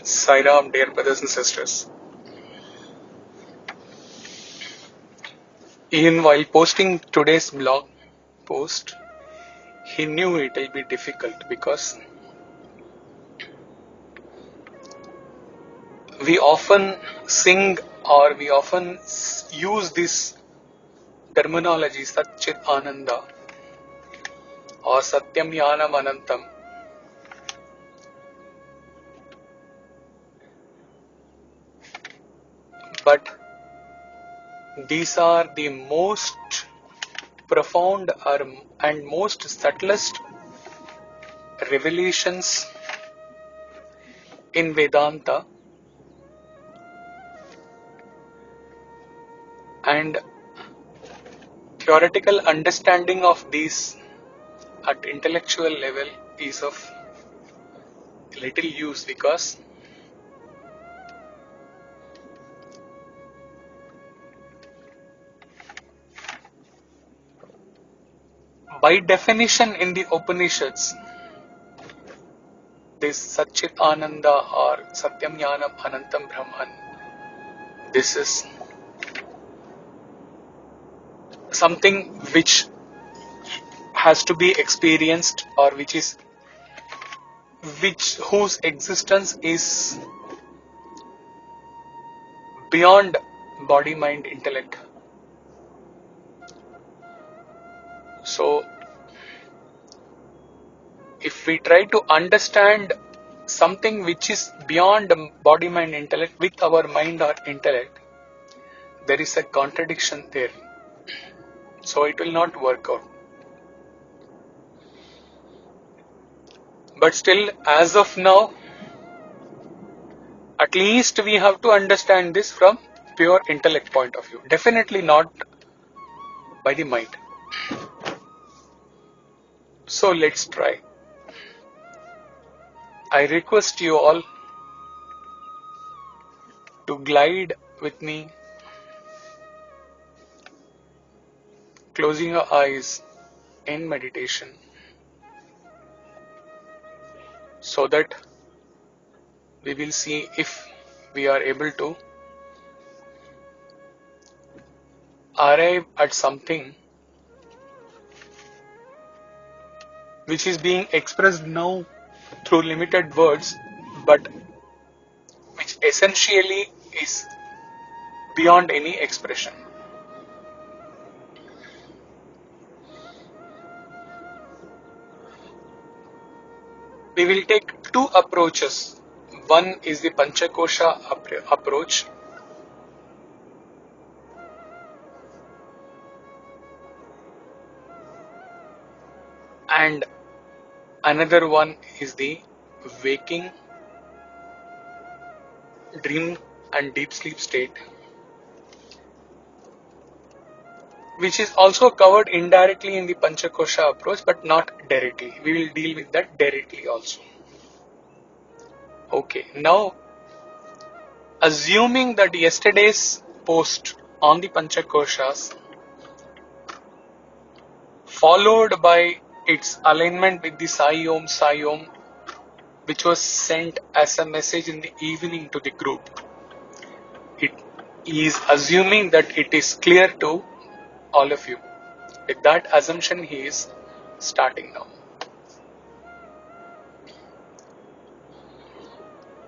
Sairam, dear brothers and sisters. Even while posting today's blog post, he knew it will be difficult because we often sing or we often use this terminology Satchit Ananda or Satyam Yanam Anantam. But these are the most profound and most subtlest revelations in Vedanta, and theoretical understanding of these at intellectual level is of little use because by definition in the Upanishads, this Satchit Ananda or Satyam Jnanam Anantam Brahman, this is something which has to be experienced or whose existence is beyond body, mind, intellect. So if we try to understand something which is beyond body, mind, intellect with our mind or intellect, there is a contradiction there. So it will not work out. But still, as of now, at least we have to understand this from pure intellect point of view. Definitely not by the mind. So let's try. I request you all to glide with me, closing your eyes in meditation, so that we will see if we are able to arrive at something which is being expressed now through limited words, but which essentially is beyond any expression. We will take two approaches. One is the Panchakosha approach, and another one is the waking, dream and deep sleep state, which is also covered indirectly in the Panchakosha approach but not directly. We will deal with that directly also. Okay, now assuming that yesterday's post on the Panchakoshas, followed by its alignment with the Sai Om, which was sent as a message in the evening to the group, it is assuming that it is clear to all of you. With that assumption, he is starting now.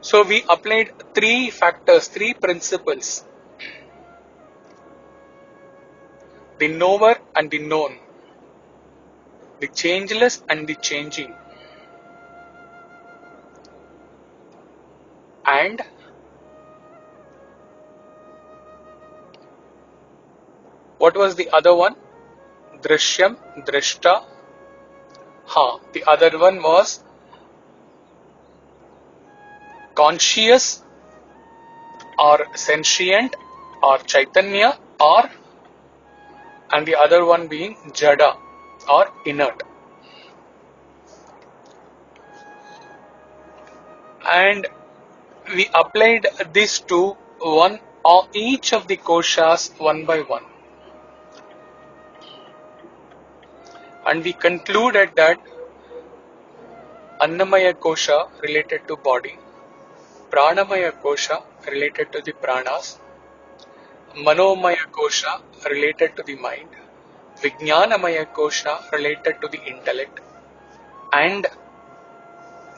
So we applied three factors, three principles: the knower and the known, the changeless and the changing, and what was the other one? Drishyam, Drishta. The other one was conscious or sentient or Chaitanya, and the other one being Jada or inert. And we applied this to each of the koshas one by one. And we concluded that Annamaya kosha related to body, Pranamaya kosha related to the pranas, Manomaya kosha related to the mind, Vijnanamaya kosha related to the intellect, and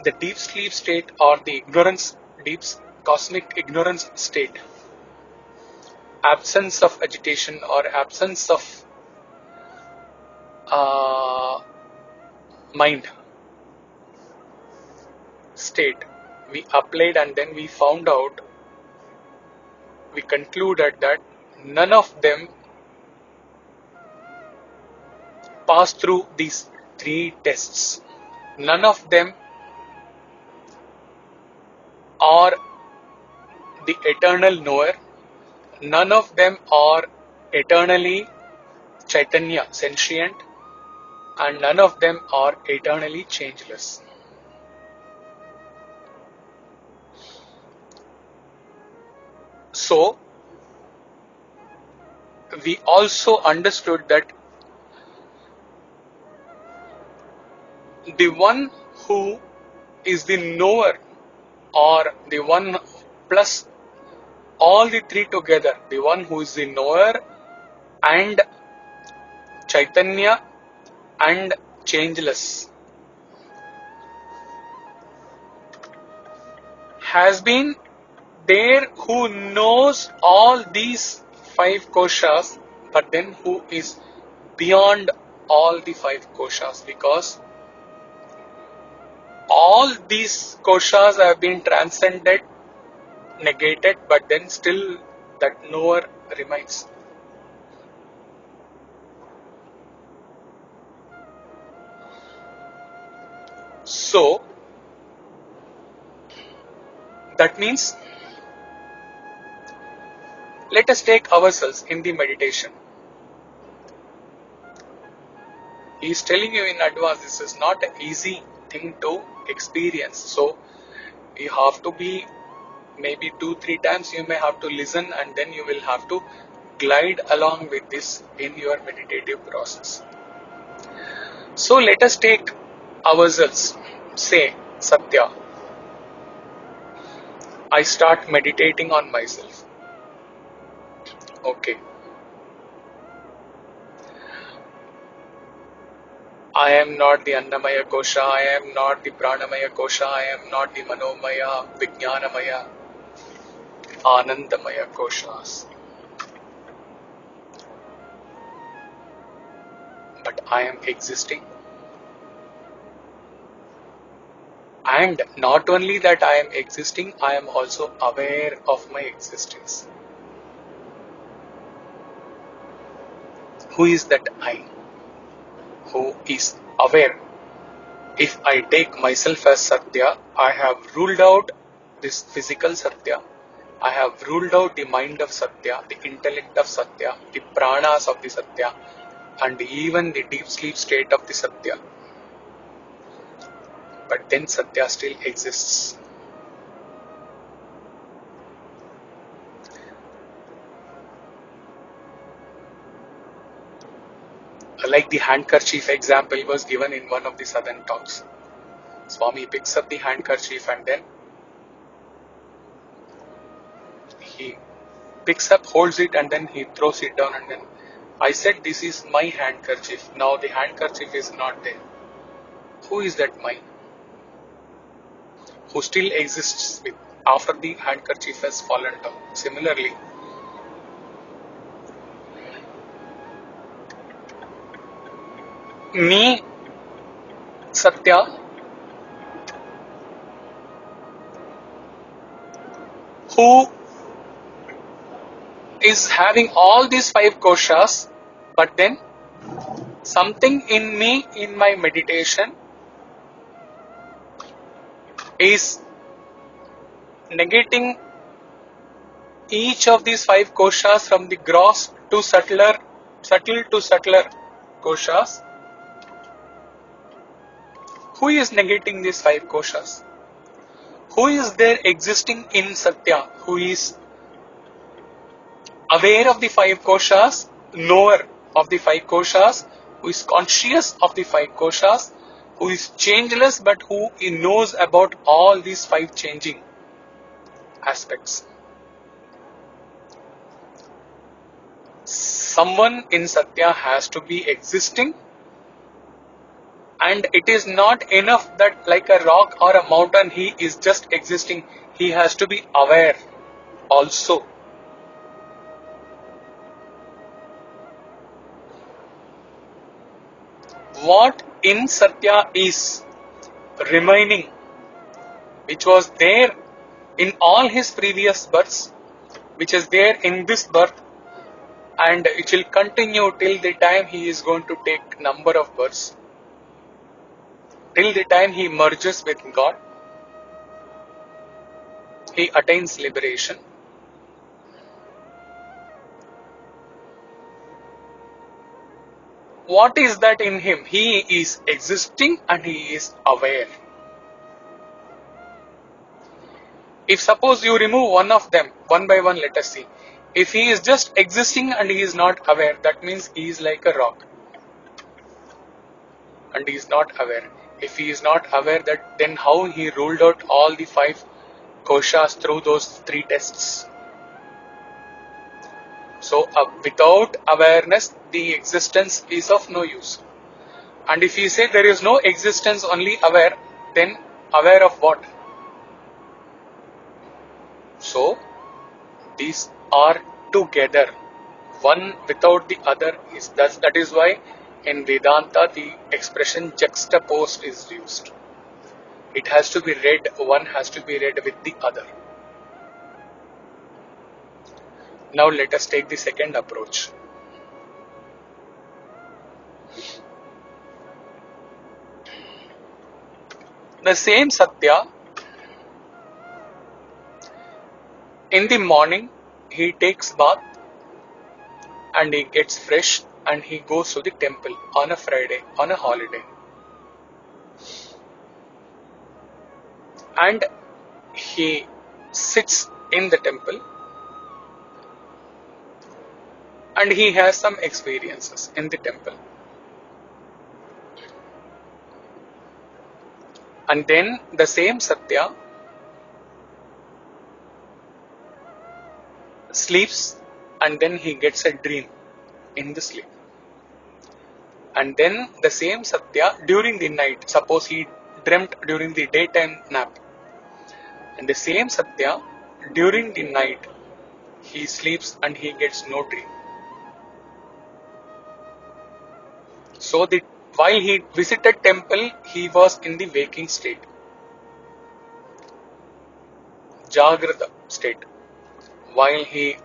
the deep sleep state or the ignorance, deep cosmic ignorance state, absence of agitation or absence of uh, mind state. We applied and then we found out, we concluded that none of them pass through these three tests. None of them are the eternal knower. None of them are eternally Chaitanya, sentient, and none of them are eternally changeless. So, we also understood that the one who is the knower, or the one plus all the three together, the one who is the knower and Chaitanya and changeless, has been there who knows all these five koshas, but then who is beyond all the five koshas, because all these koshas have been transcended, negated, but then still that knower remains. So that means, let us take ourselves in the meditation. He is telling you in advance, this is not an easy thing to experience. So you have to be, maybe 2-3 times you may have to listen, and then you will have to glide along with this in your meditative process. So let us take ourselves. Say, Satya, I start meditating on myself. Okay. I am not the Annamaya kosha, I am not the Pranamaya kosha, I am not the Manomaya, Vijnanamaya, Anandamaya koshas. But I am existing. And not only that I am existing, I am also aware of my existence. Who is that I? Who is aware? If I take myself as Satya, I have ruled out this physical Satya. I have ruled out the mind of Satya, the intellect of Satya, the pranas of the Satya, and even the deep sleep state of the Satya. But then Satya still exists. Like the handkerchief example was given in one of the southern talks. Swami picks up the handkerchief and then he picks up, holds it, and then he throws it down, and then I said, this is my handkerchief. Now the handkerchief is not there. Who is that mine? Who still exists after the handkerchief has fallen down. Similarly, me, Satya, who is having all these five koshas, but then something in me, in my meditation, is negating each of these five koshas from the gross to subtler, subtle to subtler koshas. Who is negating these five koshas? Who is there existing in Satya? Who is aware of the five koshas, knower of the five koshas, who is conscious of the five koshas, who is changeless but who knows about all these five changing. aspects. Someone in Satya has to be existing, and it is not enough that like a rock or a mountain he is just existing. He has to be aware also. What in Satya is remaining, which was there in all his previous births, which is there in this birth, and it will continue till the time he is going to take number of births, till the time he merges with God, he attains liberation. What is that in him? He is existing and he is aware. If suppose you remove one of them, one by one, let us see. If he is just existing and he is not aware, that means he is like a rock and he is not aware. If he is not aware, that then how he ruled out all the 5 koshas through those 3 tests? So without awareness, the existence is of no use. And if you say there is no existence, only aware, then aware of what? So these are together. One without the other is that is why in Vedanta the expression juxtaposed is used. It has to be read, one has to be read with the other. Now let us take the second approach. The same Satya, in the morning he takes bath and he gets fresh and he goes to the temple on a Friday, on a holiday. And he sits in the temple and he has some experiences in the temple. And then the same Satya sleeps and then he gets a dream in the sleep. And then the same Satya during the night, suppose he dreamt during the daytime nap, and the same Satya during the night he sleeps and he gets no dream. So while he visited temple, he was in the waking state, Jagrata state. While he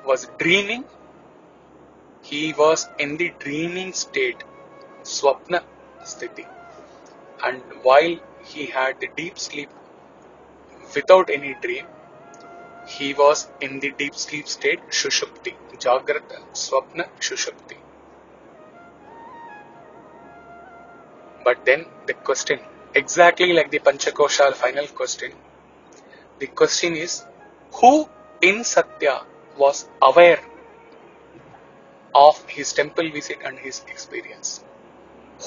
was dreaming, he was in the dreaming state, Swapna Sthiti. And while he had the deep sleep without any dream, he was in the deep sleep state, Shushupti, Jagrata, Swapna, Shushupti. But then the question, exactly like the Panchakoshal final question, the question is, who in Satya was aware of his temple visit and his experience?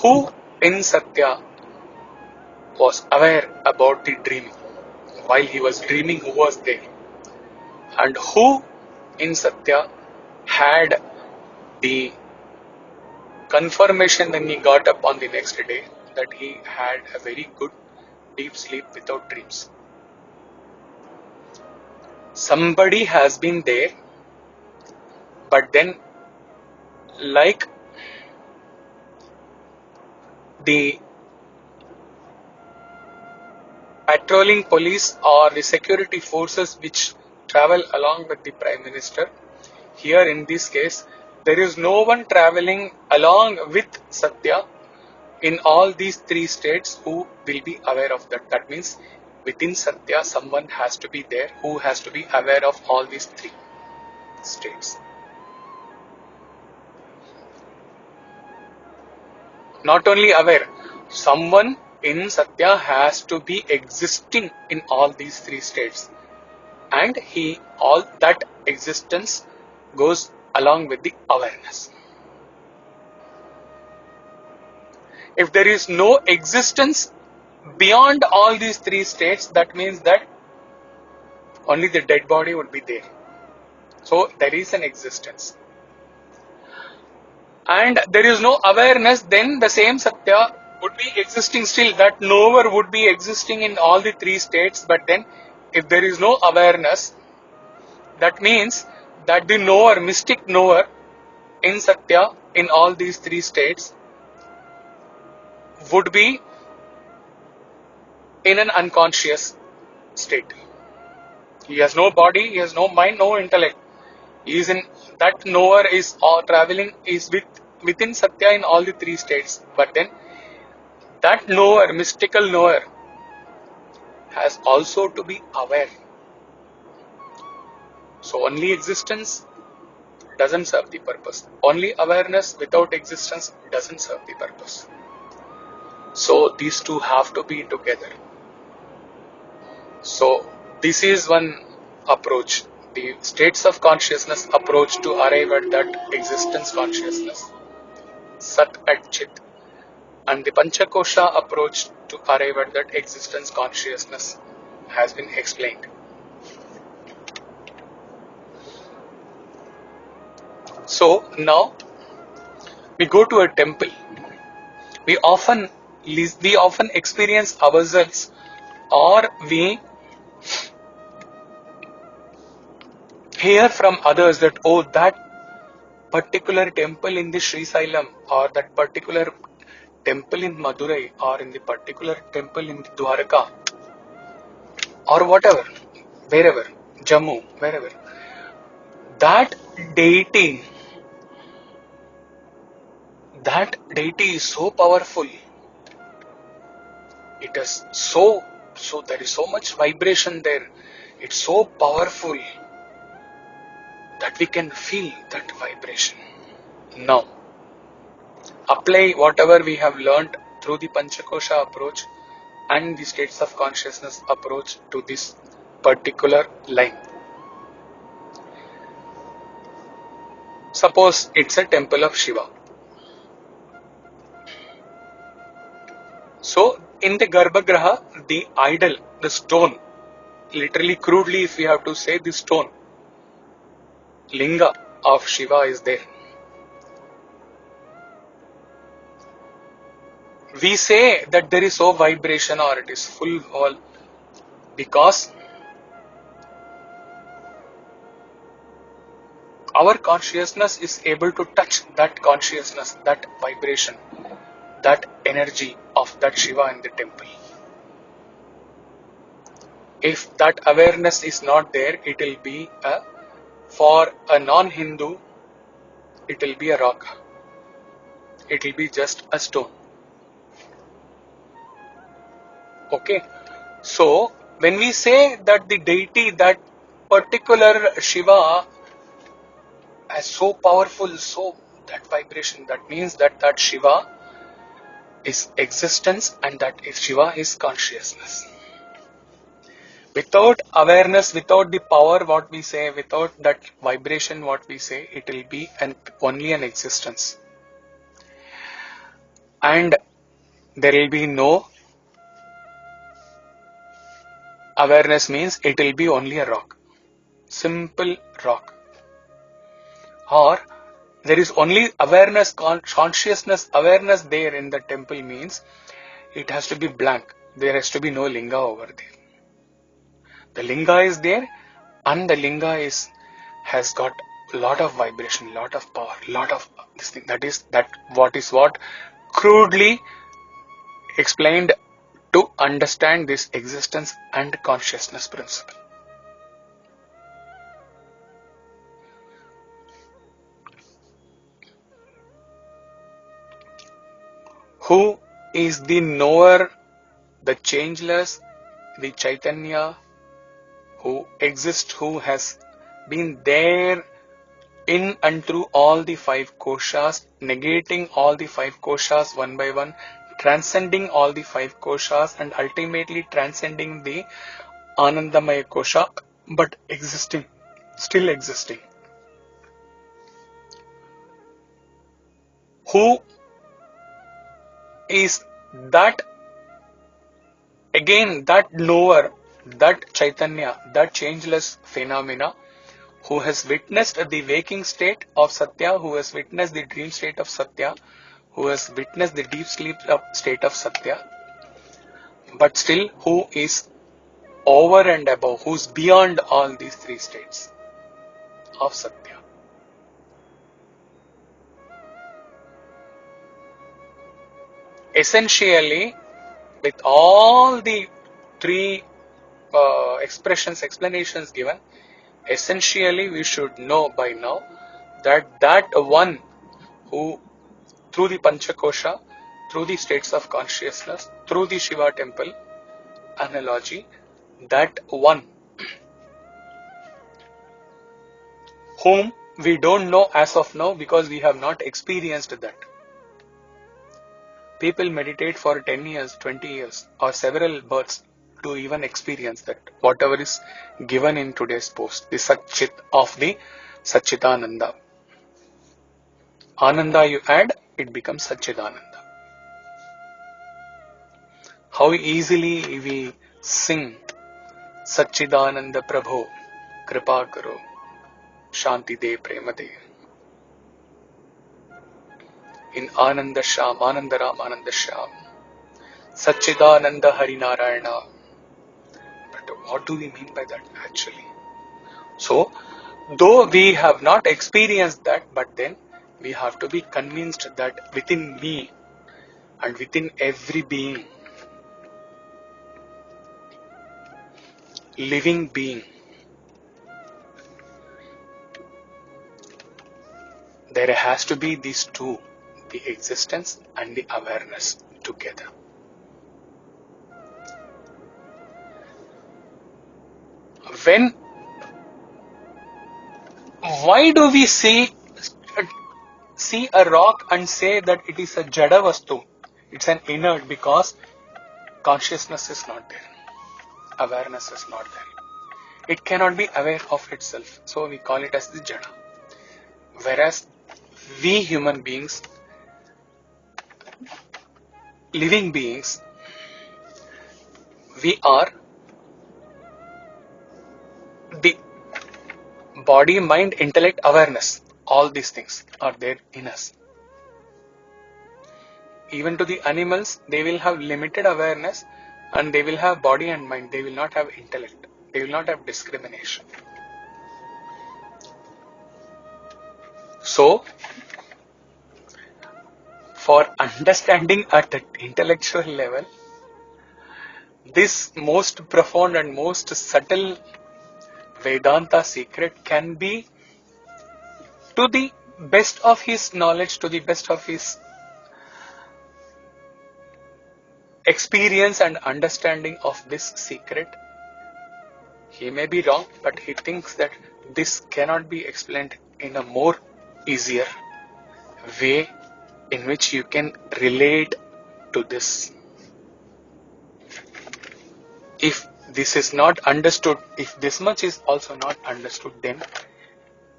Who in Satya was aware about the dreaming? While he was dreaming, who was there? And who in Satya had the confirmation when he got up on the next day that he had a very good deep sleep without dreams? Somebody has been there, but then like the patrolling police or the security forces which travel along with the Prime Minister, here in this case, there is no one traveling along with Satya in all these 3 states who will be aware of that. That means within Satya, someone has to be there who has to be aware of all these 3 states. Not only aware, someone in Satya has to be existing in all these 3 states, and all that existence goes along with the awareness. If there is no existence beyond all these 3 states, that means that only the dead body would be there. So there is an existence. And there is no awareness, then the same Satya would be existing still. That knower would be existing in all the three states, but then if there is no awareness, that means that the knower, mystic knower in Satya, in all these three states, would be in an unconscious state. He has no body, he has no mind, no intellect. He is in that knower is all traveling is within Satya in all the three states. But then that knower, mystical knower, has also to be aware. So only existence doesn't serve the purpose. Only awareness without existence doesn't serve the purpose. So these two have to be together. So this is one approach, the states of consciousness approach to arrive at that existence consciousness, Sat at Chit, and the Panchakosha approach to arrive at that existence consciousness has been explained. So now we go to a temple. We often experience ourselves, or we hear from others that, oh, that particular temple in the Sri Sailam, or that particular temple in Madurai, or in the particular temple in Dwarka, or whatever, wherever, Jammu, wherever, that deity, that deity is so powerful. It is so there is so much vibration there. It's so powerful that we can feel that vibration. Now, apply whatever we have learned through the Panchakosha approach and the states of consciousness approach to this particular line. Suppose it's a temple of Shiva. So, in the Garbhagraha, the idol, the stone, literally crudely if we have to say, the stone, linga of Shiva is there. We say that there is no vibration or it is full wall because our consciousness is able to touch that consciousness, that vibration, that energy of that Shiva in the temple. If that awareness is not there, it will be for a non-Hindu, it will be a rock. It will be just a stone. Okay. So, when we say that the deity, that particular Shiva is so powerful, so that vibration, that means that that Shiva is existence and that Shiva is consciousness. Without awareness, without the power, what we say, without that vibration, what we say, it will be only an existence. And there will be no awareness, means it will be only a rock. Simple rock. Or there is only awareness, consciousness, awareness there in the temple, means it has to be blank. There has to be no linga over there. The linga is there, and the linga has got a lot of vibration, lot of power, lot of this thing. That is what crudely explained to understand this existence and consciousness principle. Who is the knower, the changeless, the Chaitanya, who exists, who has been there in and through all the five koshas, negating all the five koshas one by one, transcending all the five koshas, and ultimately transcending the Anandamaya kosha, but existing, still existing. Who is that, again, that knower that Chaitanya, that changeless phenomena, who has witnessed the waking state of Satya, who has witnessed the dream state of Satya, who has witnessed the deep sleep state of Satya, but still who is over and above, who's beyond all these three states of Satya. Essentially, with all the three explanations given, essentially we should know by now that one who, through the Panchakosha, through the states of consciousness, through the Shiva temple analogy, that one whom we don't know as of now because we have not experienced that. People meditate for 10 years, 20 years, or several births to even experience that. Whatever is given in today's post, the Satchit of the Satchitananda. Ananda you add, it becomes Satchidananda. How easily we sing Satchidananda Prabho, Kripa Karo, Shanti De Prema De. In Ananda Sham, Ananda Ram, Ananda Sham, Satchidananda Hari Narayana. But what do we mean by that actually? So, though we have not experienced that, but then we have to be convinced that within me and within every being, living being, there has to be these two, the existence and the awareness together. Why do we see a rock and say that it is a jada vastu? It's an inert because consciousness is not there. Awareness is not there. It cannot be aware of itself. So we call it as the jada. Whereas we human beings, living beings, we are the body, mind, intellect, awareness. All these things are there in us. Even to the animals, they will have limited awareness and they will have body and mind. They will not have intellect. They will not have discrimination. So, for understanding at the intellectual level, this most profound and most subtle Vedanta secret can be, to the best of his knowledge, to the best of his experience and understanding of this secret. He may be wrong, but he thinks that this cannot be explained in a more easier way in which you can relate to this. If this is not understood, if this much is also not understood, then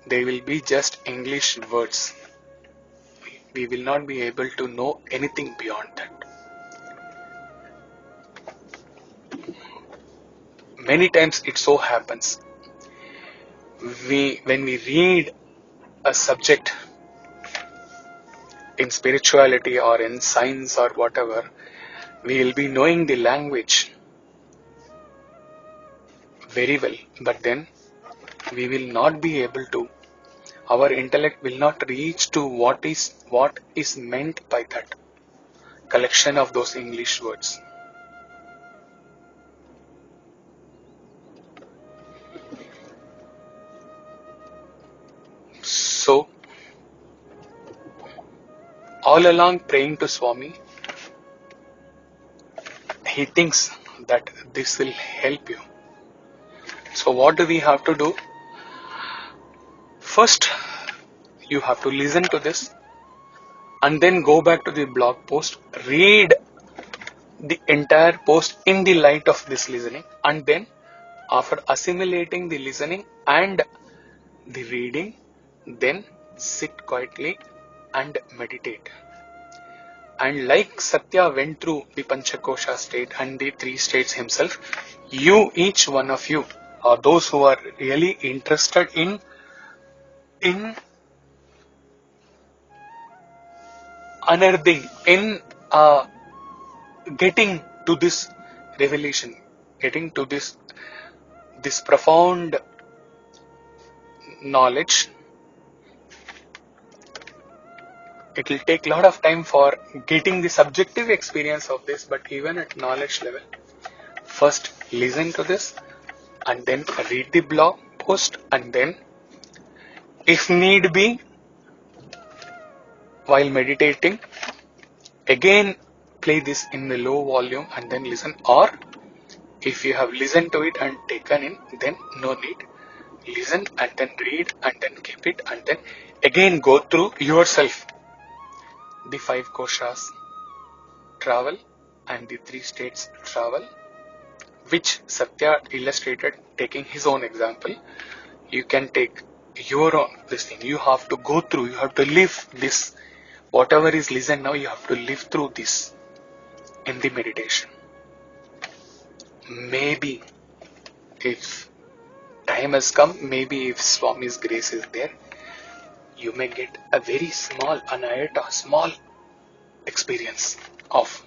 they will be just English words. We will not be able to know anything beyond that. Many times it so happens, when we read a subject in spirituality or in science or whatever, we will be knowing the language very well, but then we will not be able to, our intellect will not reach to what is meant by that collection of those English words. So, all along praying to Swami, he thinks that this will help you. So what do we have to do? First, you have to listen to this and then go back to the blog post, read the entire post in the light of this listening, and then after assimilating the listening and the reading, then sit quietly and meditate. And like Satya went through the Panchakosha state and the three states himself, each one of you, or those who are really interested in unearthing, in getting to this revelation, getting to this profound knowledge, it will take a lot of time for getting the subjective experience of this, but even at knowledge level, first listen to this and then read the blog post, and then if need be, while meditating, again play this in the low volume and then listen, or if you have listened to it and taken in, then no need. Listen and then read and then keep it, and then again go through yourself the five koshas travel and the three states travel, which Satya illustrated taking his own example. You can take your own this thing. You have to go through, you have to live this. Whatever is listened now, you have to live through this in the meditation. Maybe if time has come, maybe if Swami's grace is there, you may get a very small, small experience of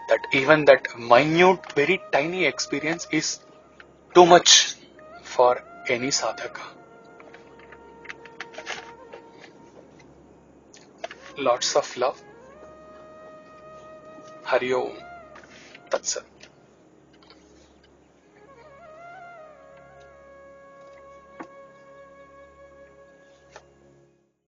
that. Even that minute, very tiny experience is too much for any sadhaka. Lots of love. Hari Om. Tat Sat.